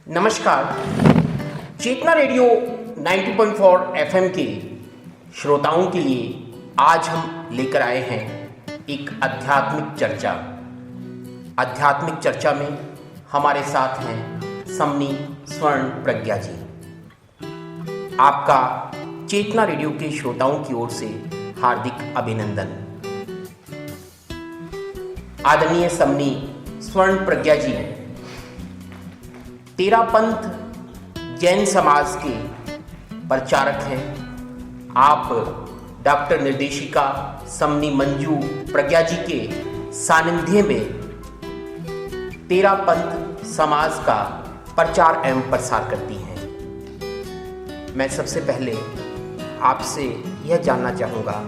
नमस्कार। चेतना radio 90.4 FM के श्रोताओं के लिए आज हम लेकर आए हैं एक आध्यात्मिक चर्चा। आध्यात्मिक चर्चा में हमारे साथ हैं समनी स्वर्ण प्रज्ञा जी। आपका चेतना रेडियो के श्रोताओं की ओर से हार्दिक अभिनंदन। आदरणीय समनी स्वर्ण प्रज्ञा जी, तेरापंथ जैन समाज के प्रचारक हैं। आप डॉक्टर निर्देशिका समनी मंजू प्रज्ञा जी के सानिध्य में तेरापंथ समाज का प्रचार एवं प्रसार करती हैं। मैं सबसे पहले आपसे यह जानना चाहूँगा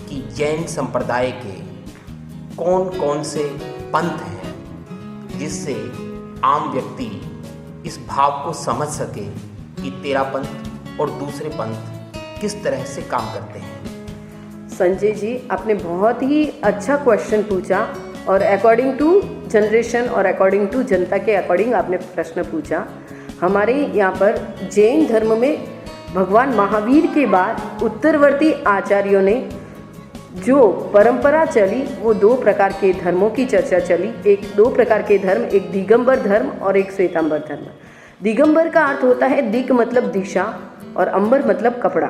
कि जैन संप्रदाय के कौन कौन से पंथ हैं जिससे आम व्यक्ति इस भाव को समझ सके कि तेरापंथ और दूसरे पंथ किस तरह से काम करते हैं। संजय जी, आपने बहुत ही अच्छा क्वेश्चन पूछा और अकॉर्डिंग टू जनरेशन और अकॉर्डिंग टू जनता के अकॉर्डिंग आपने प्रश्न पूछा। हमारे यहाँ पर जैन धर्म में भगवान महावीर के बाद उत्तरवर्ती आचार्यों ने जो परंपरा चली वो दो प्रकार के धर्मों की चर्चा चली। दो प्रकार के धर्म, एक दिगंबर धर्म और एक श्वेतांबर धर्म। दिगंबर का अर्थ होता है दिग मतलब दिशा और अंबर मतलब कपड़ा।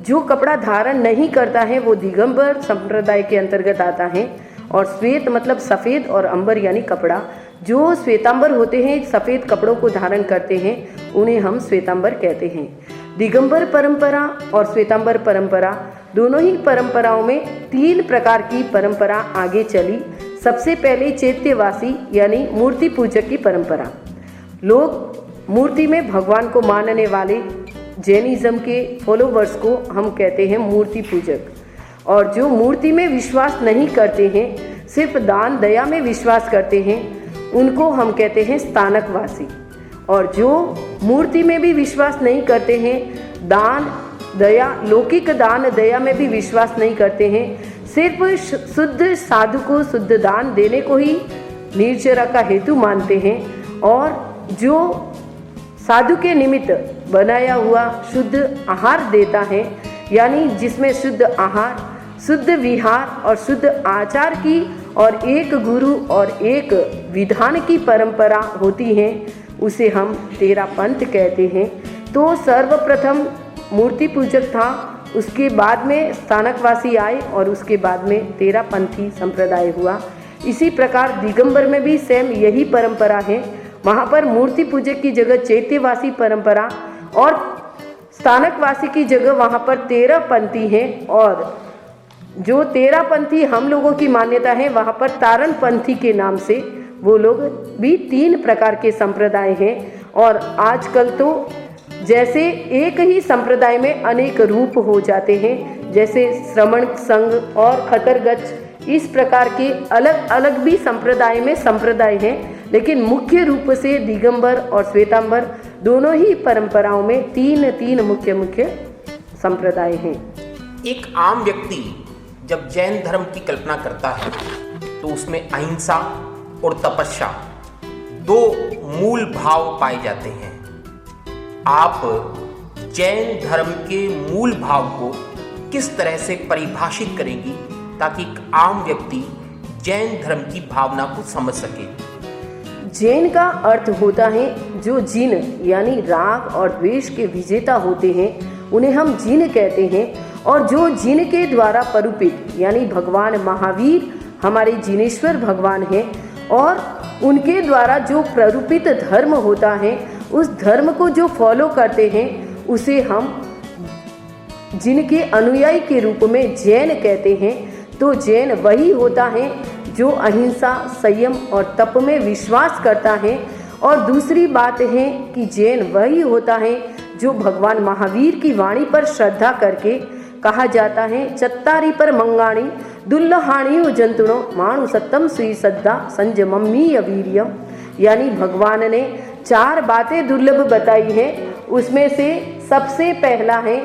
जो कपड़ा धारण नहीं करता है वो दिगंबर संप्रदाय के अंतर्गत आता है। और श्वेत मतलब सफ़ेद और अंबर यानी कपड़ा। जो श्वेतांबर होते हैं, सफ़ेद कपड़ों को धारण करते हैं, उन्हें हम श्वेतांबर कहते हैं। दिगंबर परंपरा और श्वेतांबर परंपरा दोनों ही परंपराओं में तीन प्रकार की परंपरा आगे चली। सबसे पहले चैत्यवासी यानी मूर्ति पूजक की परंपरा। लोग मूर्ति में भगवान को मानने वाले जैनिज्म के फॉलोवर्स को हम कहते हैं मूर्ति पूजक। और जो मूर्ति में विश्वास नहीं करते हैं, सिर्फ दान दया में विश्वास करते हैं, उनको हम कहते हैं स्थानकवासी। और जो मूर्ति में भी विश्वास नहीं करते हैं, दान दया लौकिक दान दया में भी विश्वास नहीं करते हैं, सिर्फ शुद्ध साधु को शुद्ध दान देने को ही निर्जरा का हेतु मानते हैं, और जो साधु के निमित्त बनाया हुआ शुद्ध आहार देता है, यानी जिसमें शुद्ध आहार, शुद्ध विहार और शुद्ध आचार की और एक गुरु और एक विधान की परंपरा होती है, उसे हम तेरापंथ कहते हैं। तो सर्वप्रथम मूर्ति पूजक था, उसके बाद में स्थानकवासी आए और उसके बाद में तेरापंथी संप्रदाय हुआ। इसी प्रकार दिगंबर में भी सेम यही परंपरा है। वहाँ पर मूर्ति पूजक की जगह चैत्यवासी परंपरा और स्थानकवासी की जगह वहाँ पर तेरापंथी हैं। और जो तेरापंथी हम लोगों की मान्यता है, वहाँ पर तारणपंथी के नाम से वो लोग भी तीन प्रकार के संप्रदाय हैं। और आजकल तो जैसे एक ही संप्रदाय में अनेक रूप हो जाते हैं, जैसे श्रमण संघ और खतरगच्छ, इस प्रकार के अलग अलग भी संप्रदाय में संप्रदाय हैं। लेकिन मुख्य रूप से दिगंबर और श्वेतांबर दोनों ही परंपराओं में तीन मुख्य संप्रदाय हैं। एक आम व्यक्ति जब जैन धर्म की कल्पना करता है तो उसमें अहिंसा और तपस्या दो मूल भाव पाए जाते हैं। आप जैन धर्म के मूल भाव को किस तरह से परिभाषित करेंगी ताकि एक आम व्यक्ति जैन धर्म की भावना को समझ सके। जैन का अर्थ होता है जो जिन यानी राग और द्वेष के विजेता होते हैं, उन्हें हम जिन कहते हैं। और जो जिन के द्वारा परूपित यानी भगवान महावीर हमारे जिनेश्वर भगवान हैं, और उनके द्वारा जो प्ररूपित धर्म होता है, उस धर्म को जो फॉलो करते हैं, उसे हम जिनके अनुयायी के रूप में जैन कहते हैं। तो जैन वही होता है जो अहिंसा, संयम और तप में विश्वास करता है। और दूसरी बात है कि जैन वही होता है जो भगवान महावीर की वाणी पर श्रद्धा करके, कहा जाता है चत्तारी पर मंगाणी दुल्लहाणी जंतुणो माणु सत्तम सुई सद्दा संजमम्मी अवीर्यम, यानी भगवान ने चार बातें दुर्लभ बताई हैं। उसमें से सबसे पहला है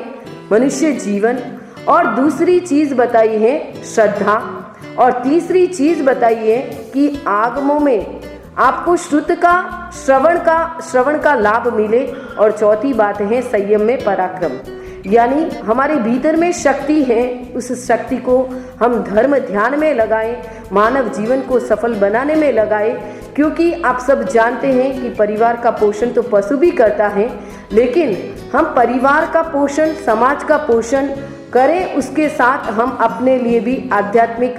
मनुष्य जीवन, और दूसरी चीज़ बताई है श्रद्धा, और तीसरी चीज़ बताई है कि आपको श्रवण का लाभ मिले। और चौथी बात है संयम में पराक्रम, यानी हमारे भीतर में शक्ति है, उस शक्ति को हम धर्म ध्यान में लगाएं, मानव जीवन को सफल बनाने में लगाएं। क्योंकि आप सब जानते हैं कि परिवार का पोषण तो पशु भी करता है, लेकिन हम परिवार का पोषण, समाज का पोषण करें, उसके साथ हम अपने लिए भी आध्यात्मिक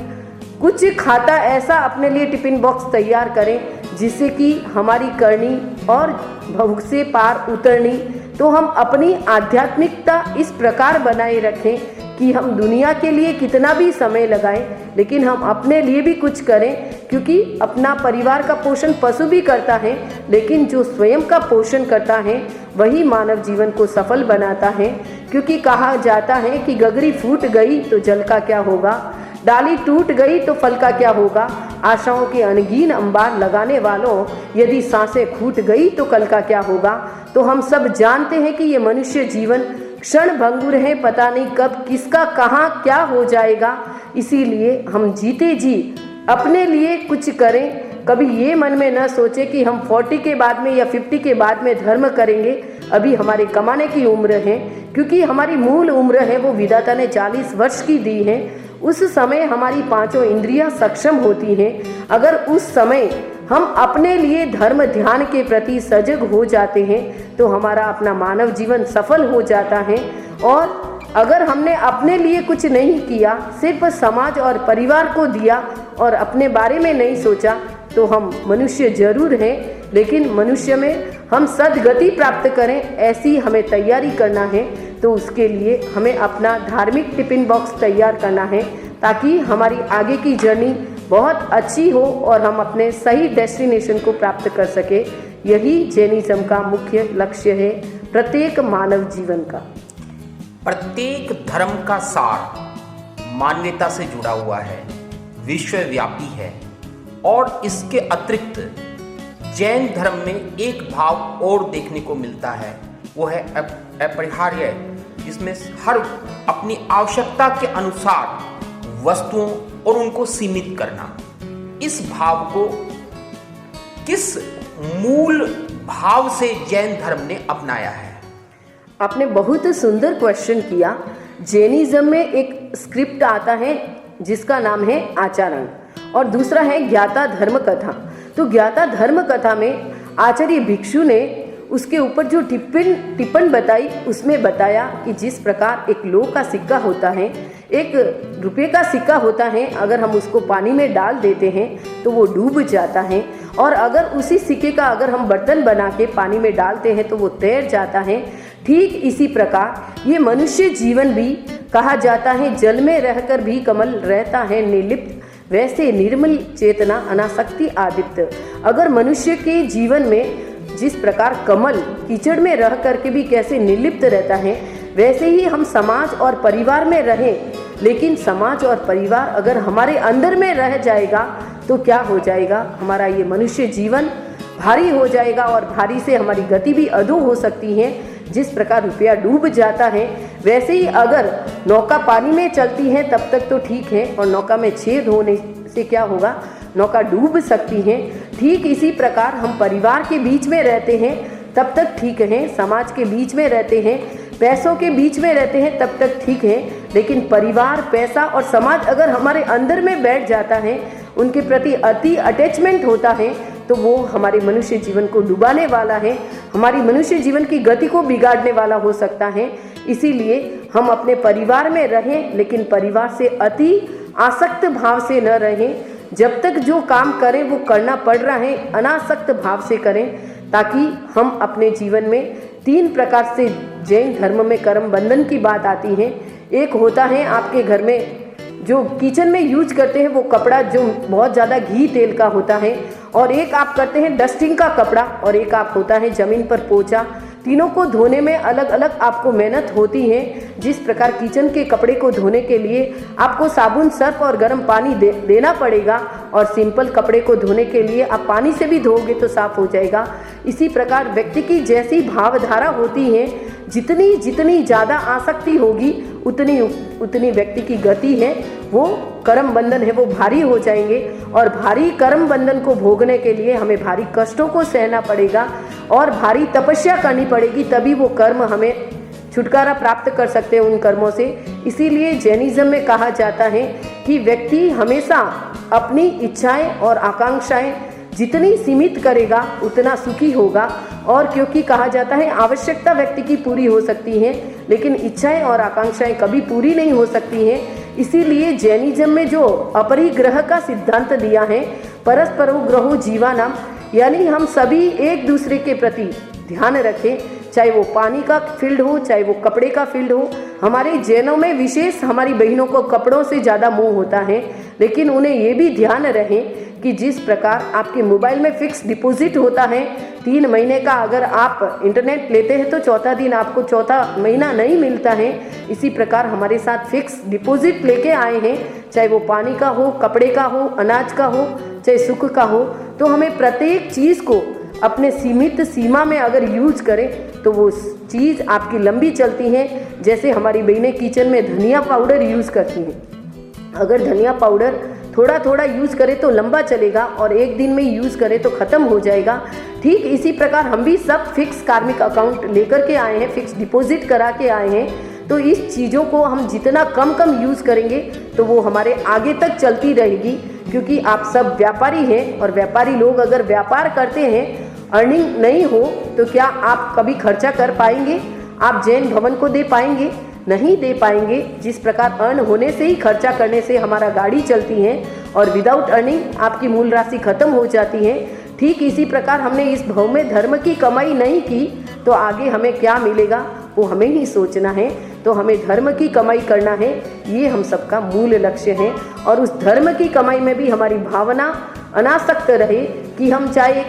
कुछ खाता ऐसा अपने लिए टिफिन बॉक्स तैयार करें जिससे कि हमारी करनी और भूख से पार उतरनी। तो हम अपनी आध्यात्मिकता इस प्रकार बनाए रखें कि हम दुनिया के लिए कितना भी समय लगाएं, लेकिन हम अपने लिए भी कुछ करें। क्योंकि अपना परिवार का पोषण पशु भी करता है, लेकिन जो स्वयं का पोषण करता है वही मानव जीवन को सफल बनाता है। क्योंकि कहा जाता है कि गगरी फूट गई तो जल का क्या होगा, डाली टूट गई तो फल का क्या होगा। आशाओं के अनगीन अंबार लगाने वालों, यदि सांसें खूट गई तो कल का क्या होगा। तो हम सब जानते हैं कि ये मनुष्य जीवन क्षण भंगुर है, पता नहीं कब किसका कहाँ क्या हो जाएगा। इसीलिए हम जीते जी अपने लिए कुछ करें। कभी ये मन में न सोचे कि हम 40 के बाद में या 50 के बाद में धर्म करेंगे। अभी हमारे कमाने की उम्र है, क्योंकि हमारी मूल उम्र है वो विधाता ने 40 वर्ष की दी है। उस समय हमारी पांचों इंद्रियां सक्षम होती हैं। अगर उस समय हम अपने लिए धर्म ध्यान के प्रति सजग हो जाते हैं तो हमारा अपना मानव जीवन सफल हो जाता है। और अगर हमने अपने लिए कुछ नहीं किया, सिर्फ समाज और परिवार को दिया और अपने बारे में नहीं सोचा, तो हम मनुष्य जरूर हैं, लेकिन मनुष्य में हम सद्गति प्राप्त करें ऐसी हमें तैयारी करना है। तो उसके लिए हमें अपना धार्मिक टिफिन बॉक्स तैयार करना है, ताकि हमारी आगे की जर्नी बहुत अच्छी हो और हम अपने सही डेस्टिनेशन को प्राप्त कर सके। यही जैनिज्म का मुख्य लक्ष्य है प्रत्येक मानव जीवन का। प्रत्येक धर्म का सार मान्यता से जुड़ा हुआ है, विश्वव्यापी है। और इसके अतिरिक्त जैन धर्म में एक भाव और देखने को मिलता है, वो है अपरिहार्य, जिसमें हर अपनी आवश्यकता के अनुसार वस्तुओं और उनको सीमित करना। इस भाव को किस मूल भाव से जैन धर्म ने अपनाया है? आपने बहुत सुंदर क्वेश्चन किया। जैनिज्म में एक स्क्रिप्ट आता है जिसका नाम है आचरण, और दूसरा है ज्ञाता धर्म कथा। तो ज्ञाता धर्म कथा में आचार्य भिक्षु ने उसके ऊपर जो टिप्पण बताई, उसमें बताया कि जिस प्रकार एक लौ का सिक्का होता है, एक रुपये का सिक्का होता है, अगर हम उसको पानी में डाल देते हैं तो वो डूब जाता है। और अगर उसी सिक्के का अगर हम बर्तन बना के पानी में डालते हैं तो वो तैर जाता है। ठीक इसी प्रकार ये मनुष्य जीवन भी कहा जाता है, जल में रहकर भी कमल रहता है निर्लिप्त, वैसे निर्मल चेतना अनासक्ति आदित्य। अगर मनुष्य के जीवन में जिस प्रकार कमल कीचड़ में रह करके भी कैसे निर्लिप्त रहता है, वैसे ही हम समाज और परिवार में रहें। लेकिन समाज और परिवार अगर हमारे अंदर में रह जाएगा तो क्या हो जाएगा, हमारा ये मनुष्य जीवन भारी हो जाएगा और भारी से हमारी गति भी अधो हो सकती है। जिस प्रकार रुपया डूब जाता है, वैसे ही अगर नौका पानी में चलती है तब तक तो ठीक है, और नौका में छेद होने से क्या होगा, नौका डूब सकती है। ठीक इसी प्रकार हम परिवार के बीच में रहते हैं तब तक ठीक है, समाज के बीच में रहते हैं, पैसों के बीच में रहते हैं तब तक ठीक है। लेकिन परिवार, पैसा और समाज अगर हमारे अंदर में बैठ जाता है, उनके प्रति अति अटैचमेंट होता है, तो वो हमारे मनुष्य जीवन को डुबाने वाला है, हमारी मनुष्य जीवन की गति को बिगाड़ने वाला हो सकता है। इसीलिए हम अपने परिवार में रहें, लेकिन परिवार से अति आसक्त भाव से न रहें। जब तक जो काम करें वो करना पड़ रहा है, अनासक्त भाव से करें, ताकि हम अपने जीवन में 3 प्रकार से जैन धर्म में कर्म बंधन की बात आती है। एक होता है आपके घर में जो किचन में यूज करते हैं वो कपड़ा जो बहुत ज़्यादा घी तेल का होता है, और एक आप करते हैं डस्टिंग का कपड़ा, और एक आप होता है ज़मीन पर पोछा। तीनों को धोने में अलग अलग आपको मेहनत होती है। जिस प्रकार किचन के कपड़े को धोने के लिए आपको साबुन, सर्फ और गर्म पानी देना पड़ेगा, और सिंपल कपड़े को धोने के लिए आप पानी से भी धोओगे तो साफ हो जाएगा। इसी प्रकार व्यक्ति की जैसी भावधारा होती है, जितनी ज़्यादा आसक्ति होगी उतनी व्यक्ति की गति है वो कर्म बंधन है वो भारी हो जाएंगे, और भारी कर्म बंधन को भोगने के लिए हमें भारी कष्टों को सहना पड़ेगा और भारी तपस्या करनी पड़ेगी, तभी वो कर्म हमें छुटकारा प्राप्त कर सकते हैं उन कर्मों से। इसीलिए जैनिज्म में कहा जाता है कि व्यक्ति हमेशा अपनी इच्छाएं और आकांक्षाएं जितनी सीमित करेगा उतना सुखी होगा। और क्योंकि कहा जाता है आवश्यकता व्यक्ति की पूरी हो सकती है लेकिन इच्छाएं और आकांक्षाएं कभी पूरी नहीं हो सकती हैं। इसीलिए जैनिज्म में जो अपरिग्रह का सिद्धांत दिया है, परस्परो ग्रहो जीवानाम, यानी हम सभी एक दूसरे के प्रति ध्यान रखें, चाहे वो पानी का फील्ड हो चाहे वो कपड़े का फील्ड हो। हमारे जैनों में विशेष हमारी बहनों को कपड़ों से ज़्यादा मोह होता है, लेकिन उन्हें ये भी ध्यान रहे कि जिस प्रकार आपके मोबाइल में फिक्स डिपॉजिट होता है 3 महीने का, अगर आप इंटरनेट लेते हैं तो चौथा दिन आपको चौथा महीना नहीं मिलता है, इसी प्रकार हमारे साथ फिक्स डिपॉजिट लेके आए हैं, चाहे वो पानी का हो, कपड़े का हो, अनाज का हो, चाहे सुख का हो। तो हमें प्रत्येक चीज़ को अपने सीमित सीमा में अगर यूज करें तो वो चीज़ आपकी लंबी चलती है। जैसे हमारी बहनें किचन में धनिया पाउडर यूज़ करती हैं, अगर धनिया पाउडर थोड़ा थोड़ा यूज़ करें तो लंबा चलेगा और एक दिन में यूज़ करें तो ख़त्म हो जाएगा। ठीक इसी प्रकार हम भी सब फिक्स कार्मिक अकाउंट लेकर के आए हैं, फिक्स डिपॉजिट करा के आए हैं। तो इस चीज़ों को हम जितना कम यूज़ करेंगे तो वो हमारे आगे तक चलती रहेगी, क्योंकि आप सब व्यापारी हैं और व्यापारी लोग अगर व्यापार करते हैं, अर्निंग नहीं हो तो क्या आप कभी खर्चा कर पाएंगे? आप जैन भवन को दे पाएंगे? नहीं दे पाएंगे। जिस प्रकार अर्न होने से ही खर्चा करने से हमारा गाड़ी चलती है और विदाउट अर्निंग आपकी मूल राशि खत्म हो जाती है, ठीक इसी प्रकार हमने इस भव में धर्म की कमाई नहीं की तो आगे हमें क्या मिलेगा वो हमें ही सोचना है। तो हमें धर्म की कमाई करना है, ये हम सबका मूल लक्ष्य है। और उस धर्म की कमाई में भी हमारी भावना अनासक्त रहे कि हम चाहे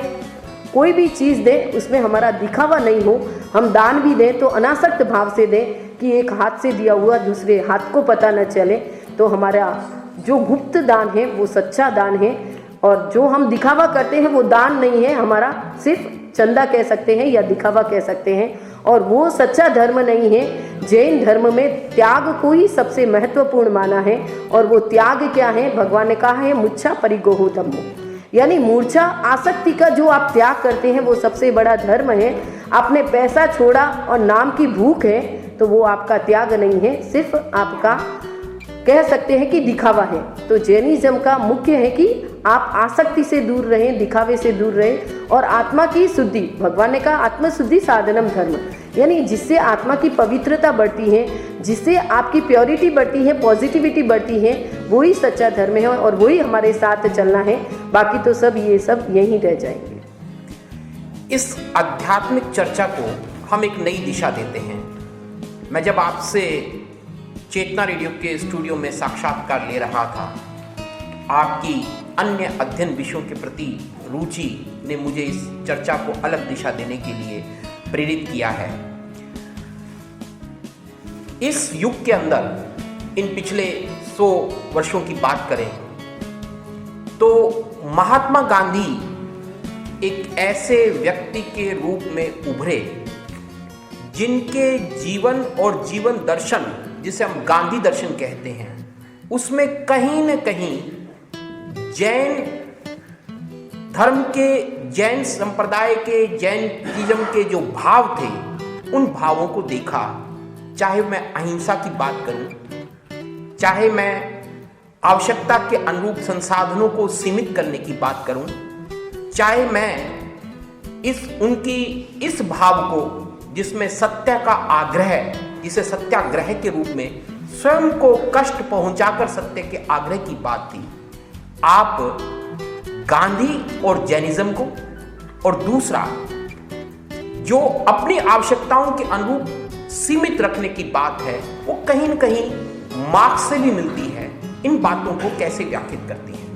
कोई भी चीज़ दें उसमें हमारा दिखावा नहीं हो। हम दान भी दें तो अनासक्त भाव से दें कि एक हाथ से दिया हुआ दूसरे हाथ को पता न चले। तो हमारा जो गुप्त दान है वो सच्चा दान है, और जो हम दिखावा करते हैं वो दान नहीं है, हमारा सिर्फ चंदा कह सकते हैं या दिखावा कह सकते हैं, और वो सच्चा धर्म नहीं है। जैन धर्म में त्याग को ही सबसे महत्वपूर्ण माना है, और वो त्याग क्या है? भगवान ने कहा है मुच्छा परिगोहो धम्मो, यानी मूर्छा आसक्ति का जो आप त्याग करते हैं वो सबसे बड़ा धर्म है। आपने पैसा छोड़ा और नाम की भूख है तो वो आपका त्याग नहीं है, सिर्फ आपका कह सकते हैं कि दिखावा है। तो जैनिज्म का मुख्य है कि आप आसक्ति से दूर रहें, दिखावे से दूर रहें और आत्मा की शुद्धि, भगवान ने कहा आत्मशुद्धि साधनम धर्म, यानी जिससे आत्मा की पवित्रता बढ़ती है, जिससे आपकी प्योरिटी बढ़ती है, पॉजिटिविटी बढ़ती है, वही सच्चा धर्म है और वही हमारे साथ चलना है। बाकी तो सब ये सब यहीं रह जाएंगे। इस आध्यात्मिक चर्चा को हम एक नई दिशा देते हैं। मैं जब आपसे चेतना रेडियो के स्टूडियो में साक्षात्कार ले रहा था, आपकी अन्य अध्ययन विषयों के प्रति रुचि ने मुझे इस चर्चा को अलग दिशा देने के लिए प्रेरित किया है। इस युग के अंदर इन पिछले 100 वर्षों की बात करें तो महात्मा गांधी एक ऐसे व्यक्ति के रूप में उभरे जिनके जीवन और जीवन दर्शन, जिसे हम गांधी दर्शन कहते हैं, उसमें कहीं न कहीं जैन धर्म के, जैन संप्रदाय के, जैनिज्म के जो भाव थे उन भावों को देखा। चाहे मैं अहिंसा की बात करूं, चाहे मैं आवश्यकता के अनुरूप संसाधनों को सीमित करने की बात करूं, चाहे मैं उनकी इस भाव को जिसमें सत्य का आग्रह, जिसे सत्याग्रह के रूप में स्वयं को कष्ट पहुंचाकर सत्य के आग्रह की बात थी, आप गांधी और जैनिज्म को, और दूसरा जो अपनी आवश्यकताओं के अनुरूप सीमित रखने की बात है, वो कहीं न कहीं मार्क्स से भी मिलती है। इन बातों को कैसे व्याख्यात करती हैं?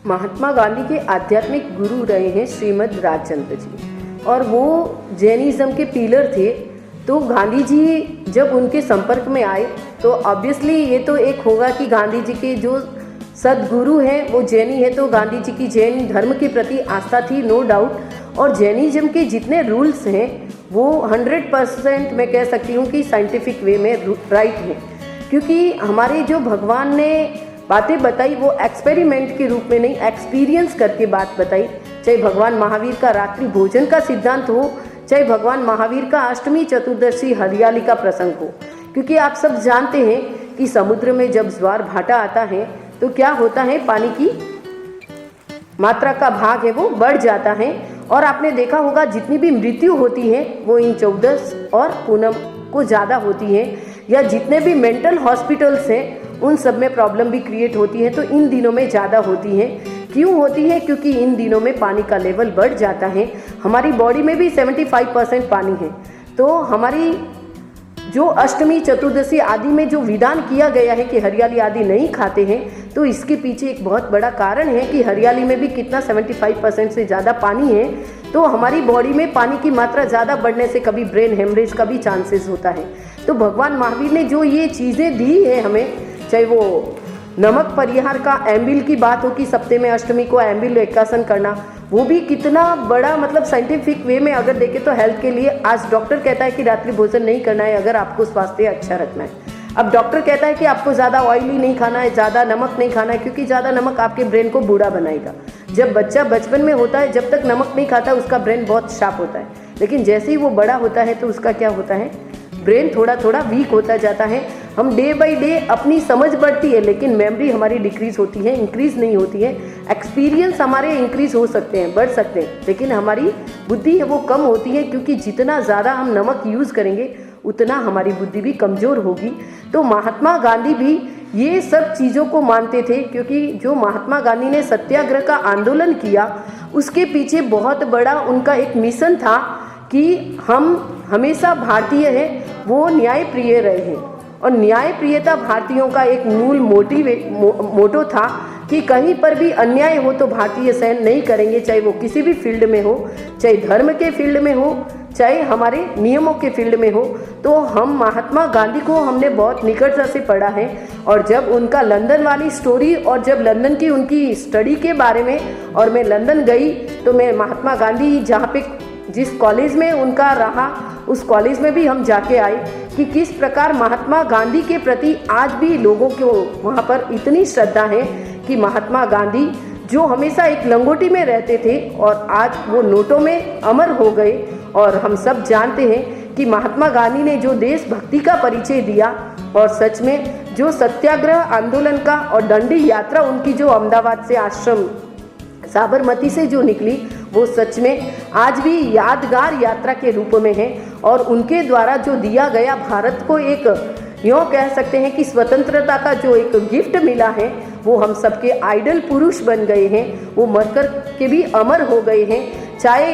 महात्मा गांधी के आध्यात्मिक गुरु रहे हैं श्रीमद राजचंद्र जी, और वो जैनिज्म के पिलर थे। तो गांधी जी जब उनके संपर्क में आए तो ऑब्वियसली ये तो एक होगा कि गांधी जी के जो सदगुरु हैं वो जैनी है, तो गांधी जी की जैन धर्म के प्रति आस्था थी, नो डाउट। और जैनिज्म के जितने रूल्स हैं वो 100% मैं कह सकती हूँ कि साइंटिफिक वे में राइट हैं, क्योंकि हमारे जो भगवान ने बातें बताई वो एक्सपेरिमेंट के रूप में नहीं, एक्सपीरियंस करके बात बताई। चाहे भगवान महावीर का रात्रि भोजन का सिद्धांत हो, चाहे भगवान महावीर का अष्टमी चतुर्दशी हरियाली का प्रसंग हो। क्योंकि आप सब जानते हैं कि समुद्र में जब ज्वार भाटा आता है तो क्या होता है, पानी की मात्रा का भाग है वो बढ़ जाता है। और आपने देखा होगा जितनी भी मृत्यु होती है वो इन 14 और पूनम को ज़्यादा होती है, या जितने भी मेंटल हॉस्पिटल्स हैं उन सब में प्रॉब्लम भी क्रिएट होती है तो इन दिनों में ज़्यादा होती है। क्यों होती है? क्योंकि इन दिनों में पानी का लेवल बढ़ जाता है। हमारी बॉडी में भी 75% पानी है। तो हमारी जो अष्टमी चतुर्दशी आदि में जो विधान किया गया है कि हरियाली आदि नहीं खाते हैं, तो इसके पीछे एक बहुत बड़ा कारण है कि हरियाली में भी कितना 75% से ज़्यादा पानी है। तो हमारी बॉडी में पानी की मात्रा ज़्यादा बढ़ने से कभी ब्रेन हेमरेज का भी चांसेस होता है। तो भगवान महावीर ने जो ये चीज़ें दी है हमें, चाहे वो नमक परिहार का एम्बिल की बात हो कि सप्ताह में अष्टमी को एम्बिल एकासन करना, वो भी कितना बड़ा मतलब साइंटिफिक वे में अगर देखें तो हेल्थ के लिए। आज डॉक्टर कहता है कि रात्रि भोजन नहीं करना है अगर आपको स्वास्थ्य अच्छा रखना है। अब डॉक्टर कहता है कि आपको ज़्यादा ऑयली नहीं खाना है, ज़्यादा नमक नहीं खाना है, क्योंकि ज़्यादा नमक आपके ब्रेन को बूढ़ा बनाएगा। जब बच्चा बचपन में होता है, जब तक नमक नहीं खाता उसका ब्रेन बहुत शार्प होता है, लेकिन जैसे ही वो बड़ा होता है तो उसका क्या होता है, ब्रेन थोड़ा थोड़ा वीक होता जाता है। हम डे बाय डे अपनी समझ बढ़ती है लेकिन मेमोरी हमारी डिक्रीज होती है, इंक्रीज नहीं होती है। एक्सपीरियंस हमारे इंक्रीज हो सकते हैं, बढ़ सकते हैं, लेकिन हमारी बुद्धि है वो कम होती है, क्योंकि जितना ज़्यादा हम नमक यूज़ करेंगे उतना हमारी बुद्धि भी कमज़ोर होगी। तो महात्मा गांधी भी ये सब चीज़ों को मानते थे, क्योंकि जो महात्मा गांधी ने सत्याग्रह का आंदोलन किया उसके पीछे बहुत बड़ा उनका एक मिशन था कि हम हमेशा भारतीय हैं वो न्याय प्रिय रहे हैं। और न्याय प्रियता भारतीयों का एक मूल मोटो था कि कहीं पर भी अन्याय हो तो भारतीय सहन नहीं करेंगे, चाहे वो किसी भी फील्ड में हो, चाहे धर्म के फील्ड में हो, चाहे हमारे नियमों के फील्ड में हो। तो हम महात्मा गांधी को हमने बहुत निकटता से पढ़ा है। और जब उनका लंदन वाली स्टोरी और जब लंदन की उनकी स्टडी के बारे में, और मैं लंदन गई तो मैं महात्मा गांधी जहाँ पे जिस कॉलेज में उनका रहा उस कॉलेज में भी हम जाके आए कि किस प्रकार महात्मा गांधी के प्रति आज भी लोगों को वहाँ पर इतनी श्रद्धा है कि महात्मा गांधी जो हमेशा एक लंगोटी में रहते थे और आज वो नोटों में अमर हो गए। और हम सब जानते हैं कि महात्मा गांधी ने जो देशभक्ति का परिचय दिया और सच में जो सत्याग्रह आंदोलन का और दंडी यात्रा उनकी जो अहमदाबाद से आश्रम साबरमती से जो निकली वो सच में आज भी यादगार यात्रा के रूप में है। और उनके द्वारा जो दिया गया भारत को एक यूँ कह सकते हैं कि स्वतंत्रता का जो एक गिफ्ट मिला है वो हम सबके आइडल पुरुष बन गए हैं, वो मरकर के भी अमर हो गए हैं। चाहे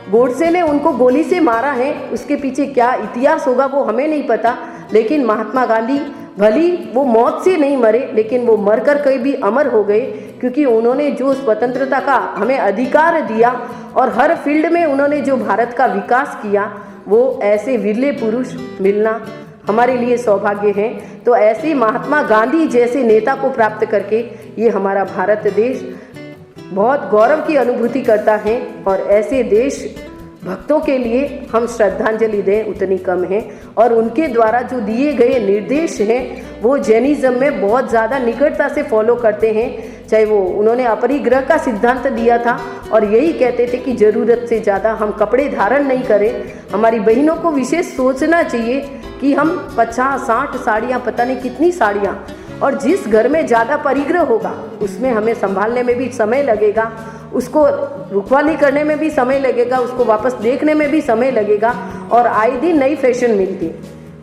गोडसे ने उनको गोली से मारा है, उसके पीछे क्या इतिहास होगा वो हमें नहीं पता, लेकिन महात्मा गांधी भली वो मौत से नहीं मरे लेकिन वो मरकर कहीं भी अमर हो गए, क्योंकि उन्होंने जो स्वतंत्रता का हमें अधिकार दिया और हर फील्ड में उन्होंने जो भारत का विकास किया, वो ऐसे विरले पुरुष मिलना हमारे लिए सौभाग्य है। तो ऐसे महात्मा गांधी जैसे नेता को प्राप्त करके ये हमारा भारत देश बहुत गौरव की अनुभूति करता है। और ऐसे देश भक्तों के लिए हम श्रद्धांजलि दें उतनी कम है। और उनके द्वारा जो दिए गए निर्देश हैं वो जैनिज्म में बहुत ज़्यादा निकटता से फॉलो करते हैं। चाहे वो उन्होंने अपरिग्रह का सिद्धांत दिया था और यही कहते थे कि ज़रूरत से ज़्यादा हम कपड़े धारण नहीं करें। हमारी बहनों को विशेष सोचना चाहिए कि हम 50-60 साड़ियाँ, पता नहीं कितनी साड़ियाँ, और जिस घर में ज़्यादा परिग्रह होगा उसमें हमें संभालने में भी समय लगेगा, उसको रुखवाली करने में भी समय लगेगा, उसको वापस देखने में भी समय लगेगा, और आए दिन नई फैशन मिलती।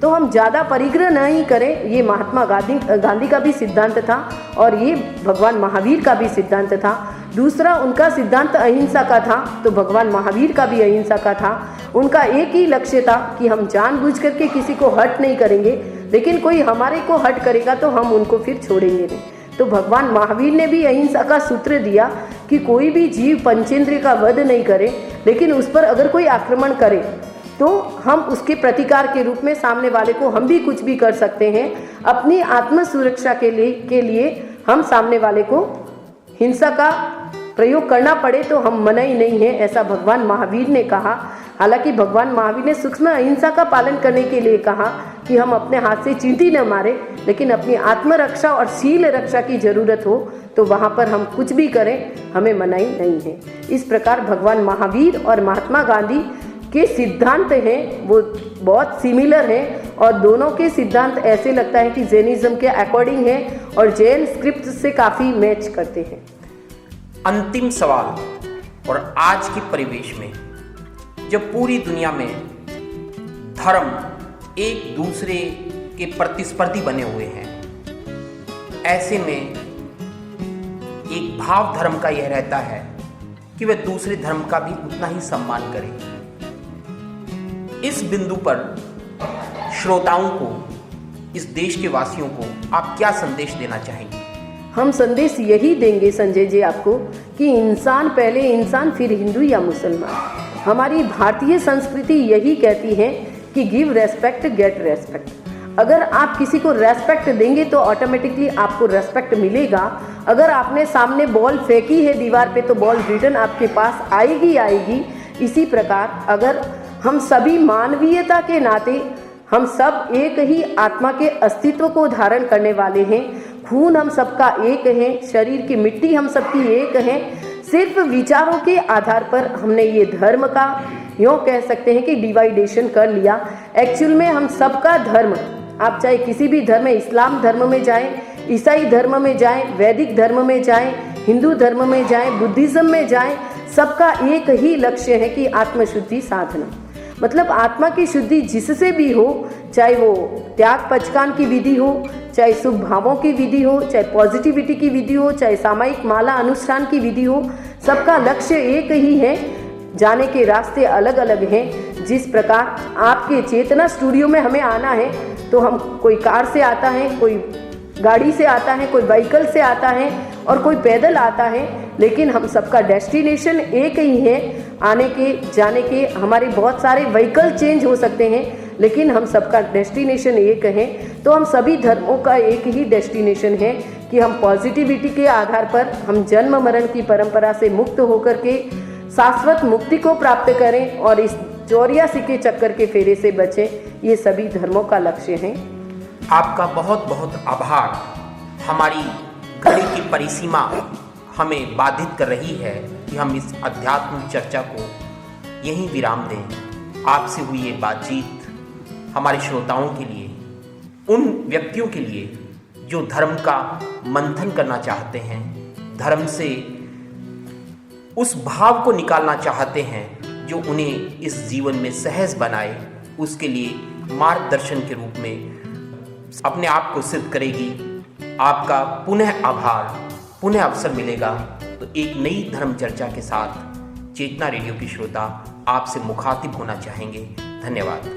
तो हम ज़्यादा परिग्रह नहीं करें, ये महात्मा गांधी का भी सिद्धांत था और ये भगवान महावीर का भी सिद्धांत था। दूसरा उनका सिद्धांत अहिंसा का था, तो भगवान महावीर का भी अहिंसा का था। उनका एक ही लक्ष्य था कि हम जानबूझ करके किसी को हर्ट नहीं करेंगे, लेकिन कोई हमारे को हर्ट करेगा तो हम उनको फिर छोड़ेंगे नहीं। तो भगवान महावीर ने भी अहिंसा का सूत्र दिया कि कोई भी जीव पंचेंद्रिय का वध नहीं करे, लेकिन उस पर अगर कोई आक्रमण करे तो हम उसके प्रतिकार के रूप में सामने वाले को हम भी कुछ भी कर सकते हैं। अपनी आत्म सुरक्षा के लिए हम सामने वाले को हिंसा का प्रयोग करना पड़े तो हम मना ही नहीं है, ऐसा भगवान महावीर ने कहा। हालांकि भगवान महावीर ने सूक्ष्म अहिंसा का पालन करने के लिए कहा कि हम अपने हाथ से चींटी न मारे, लेकिन अपनी आत्मरक्षा और शील रक्षा की जरूरत हो तो वहाँ पर हम कुछ भी करें, हमें मनाही नहीं है। इस प्रकार भगवान महावीर और महात्मा गांधी के सिद्धांत हैं वो बहुत सिमिलर हैं, और दोनों के सिद्धांत ऐसे लगता है कि जैनिज्म के अकॉर्डिंग है और जैन स्क्रिप्ट से काफ़ी मैच करते हैं। अंतिम सवाल, और आज के परिवेश में जब पूरी दुनिया में धर्म एक दूसरे के प्रतिस्पर्धी बने हुए हैं, ऐसे में एक भाव धर्म का यह रहता है कि वह दूसरे धर्म का भी उतना ही सम्मान करे। इस बिंदु पर श्रोताओं को, इस देश के वासियों को आप क्या संदेश देना चाहेंगे? हम संदेश यही देंगे संजय जी आपको कि इंसान पहले इंसान, फिर हिंदू या मुसलमान। हमारी भारतीय संस्कृति यही कहती है कि गिव रेस्पेक्ट गेट रेस्पेक्ट। अगर आप किसी को रेस्पेक्ट देंगे तो ऑटोमेटिकली आपको रेस्पेक्ट मिलेगा। अगर आपने सामने बॉल फेंकी है दीवार पे तो बॉल रिटर्न आपके पास आएगी आएगी। इसी प्रकार अगर हम सभी मानवीयता के नाते हम सब एक ही आत्मा के अस्तित्व को धारण करने वाले हैं, खून हम सबका एक है, शरीर की मिट्टी हम सबकी एक है, सिर्फ विचारों के आधार पर हमने ये धर्म का यूँ कह सकते हैं कि डिवाइडेशन कर लिया। एक्चुअल में हम सबका धर्म, आप चाहे किसी भी धर्म में, इस्लाम धर्म में जाएं, ईसाई धर्म में जाएं, वैदिक धर्म में जाएं, हिंदू धर्म में जाएं, बुद्धिज़्म में जाएं, सबका एक ही लक्ष्य है कि आत्मशुद्धि साधना। मतलब आत्मा की शुद्धि जिससे भी हो, चाहे वो त्याग पचकान की विधि हो, चाहे शुभ भावों की विधि हो, चाहे पॉजिटिविटी की विधि हो, चाहे सामायिक माला अनुष्ठान की विधि हो, सबका लक्ष्य एक ही है। जाने के रास्ते अलग अलग हैं। जिस प्रकार आपके चेतना स्टूडियो में हमें आना है तो हम, कोई कार से आता है, कोई गाड़ी से आता है, कोई व्हीकल से आता है और कोई पैदल आता है, लेकिन हम सबका डेस्टिनेशन एक ही है आने के जाने के। हमारे बहुत सारे व्हीकल चेंज हो सकते हैं लेकिन हम सबका डेस्टिनेशन एक है। तो हम सभी धर्मों का एक ही डेस्टिनेशन है कि हम पॉजिटिविटी के आधार पर हम जन्म मरण की परंपरा से मुक्त होकर के शाश्वत मुक्ति को प्राप्त करें और इस 84 के चक्कर के फेरे से बचें। ये सभी धर्मों का लक्ष्य है। आपका बहुत बहुत आभार। हमारी घड़ी की परिसीमा हमें बाधित कर रही है कि हम इस अध्यात्म चर्चा को यहीं विराम दें। आपसे हुई ये बातचीत हमारे श्रोताओं के लिए, उन व्यक्तियों के लिए जो धर्म का मंथन करना चाहते हैं, धर्म से उस भाव को निकालना चाहते हैं जो उन्हें इस जीवन में सहज बनाए, उसके लिए मार्गदर्शन के रूप में अपने आप को सिद्ध करेगी। आपका पुनः आभार। पुनः अवसर मिलेगा तो एक नई धर्म चर्चा के साथ चेतना रेडियो के श्रोता आपसे मुखातिब होना चाहेंगे। धन्यवाद।